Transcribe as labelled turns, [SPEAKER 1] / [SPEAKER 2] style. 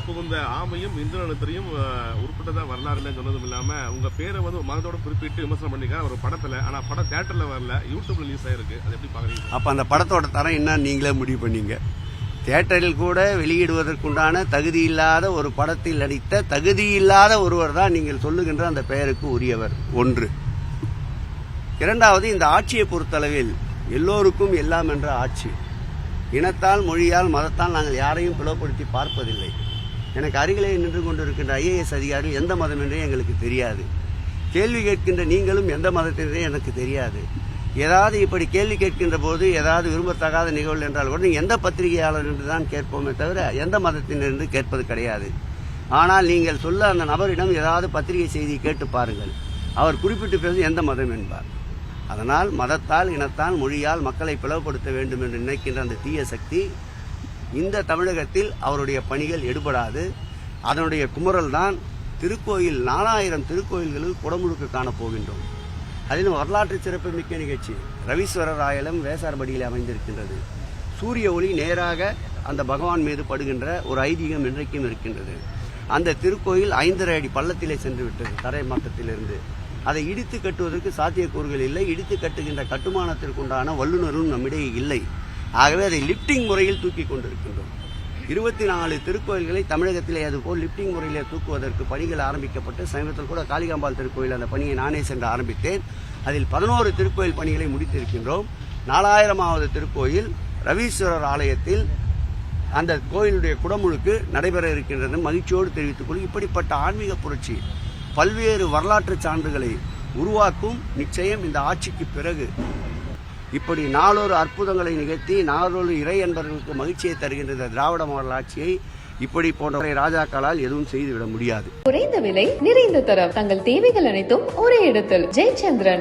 [SPEAKER 1] புகுந்த ஆமையும் இந்திரனுத்தையும் உருப்பட்டதா வரலாறு இல்லைன்னு சொன்னதும் இல்லாம உங்க பேரை மதத்தோட குறிப்பிட்டு விமர்சனம் பண்ணிக்க ஒரு படத்துல, ஆனா படம் தியேட்டர்ல வரல, யூடியூப்ல ரிலீஸ் ஆயிருக்கு. அது எப்படி பாக்குறீங்க?
[SPEAKER 2] அப்ப அந்த படத்தோட தரம் என்ன நீங்களே முடிவு பண்ணீங்க. தியேட்டரில் கூட வெளியிடுவதற்குண்டான தகுதி இல்லாத ஒரு படத்தில் நடித்த தகுதி இல்லாத ஒருவர் தான் நீங்கள் சொல்லுகின்ற அந்த பெயருக்கு உரியவர். ஒன்று. இரண்டாவது, இந்த ஆட்சியை பொறுத்தளவில் எல்லோருக்கும் எல்லாம் என்ற ஆட்சி. இனத்தால், மொழியால், மதத்தால் நாங்கள் யாரையும் பிளவுபடுத்தி பார்ப்பதில்லை. எனக்கு அருகிலே நின்று கொண்டிருக்கின்ற IAS அதிகாரிகள் எந்த மதம் என்றே எங்களுக்கு தெரியாது. கேள்வி கேட்கின்ற நீங்களும் எந்த மதத்தினரே எனக்கு தெரியாது. ஏதாவது இப்படி கேள்வி கேட்கின்ற போது ஏதாவது விரும்பத்தகாத நிகழ்வு என்றால் கூட நீங்கள் எந்த பத்திரிகையாளர் என்று தான் கேட்போமே தவிர எந்த மதத்தினர் என்று கேட்பது கிடையாது. ஆனால் நீங்கள் சொல்ல அந்த நபரிடம் ஏதாவது பத்திரிகை செய்தி கேட்டு பாருங்கள், அவர் குறிப்பிட்டு பேச எந்த மதம் என்பார். அதனால் மதத்தால், இனத்தால், மொழியால் மக்களை பிளவுபடுத்த வேண்டும் என்று நினைக்கின்ற அந்த தீய சக்தி இந்த தமிழகத்தில் அவருடைய பணிகள் எடுபடாது. அதனுடைய குமுறல் தான் திருக்கோயில். 4000 திருக்கோயில்களில் குடமுழுக்கு காணப்போகின்றோம். அதிலும் வரலாற்று சிறப்புமிக்க நிகழ்ச்சி ரவீஸ்வரர் ஆலயம் வேசார்படியில் அமைந்திருக்கின்றது. சூரிய ஒளி நேராக அந்த பகவான் மீது படுகின்ற ஒரு ஐதீகம் இன்றைக்கும் இருக்கின்றது. அந்த திருக்கோயில் 5.5 அடி பள்ளத்திலே சென்று விட்டது தரை மட்டத்திலிருந்து. அதை இடித்து கட்டுவதற்கு சாத்தியக்கூறுகள் இல்லை. இடித்து கட்டுகின்ற கட்டுமானத்திற்குண்டான வல்லுநரும் நம்மிடையே இல்லை. ஆகவே அதை லிப்டிங் முறையில் தூக்கி கொண்டிருக்கின்றோம். 24 திருக்கோயில்களை தமிழகத்திலே அதுபோல் லிப்டிங் முறையிலே தூக்குவதற்கு பணிகள் ஆரம்பிக்கப்பட்டு சமீபத்தில் கூட காளிகாம்பாள் திருக்கோயில் அந்த பணியை நானே சென்று ஆரம்பித்தேன். அதில் 11 திருக்கோயில் பணிகளை முடித்திருக்கின்றோம். 4000வது திருக்கோயில் ரவீஸ்வரர் ஆலயத்தில் அந்த கோயிலுடைய குடமுழுக்கு நடைபெற இருக்கின்றது. மகிழ்ச்சியோடு தெரிவித்துக் கொள்ளும். இப்படிப்பட்ட ஆன்மீக புரட்சி பல்வேறு வரலாற்று சான்றுகளை உருவாக்கும். நிச்சயம் இந்த ஆட்சிக்கு பிறகு இப்படி நாளொரு அற்புதங்களை நிகழ்த்தி நாளொரு இறை என்பவர்களுக்கு மகிழ்ச்சியை தருகின்ற திராவிட மாடல் ஆட்சியை இப்படி போன்ற ராஜாக்களால் எதுவும் செய்துவிட முடியாது.
[SPEAKER 3] குறைந்த விலை, நிறைந்த தரம், தங்கள் தேவைகள் அனைத்தும் ஒரே இடத்தில். ஜெயச்சந்திரன்.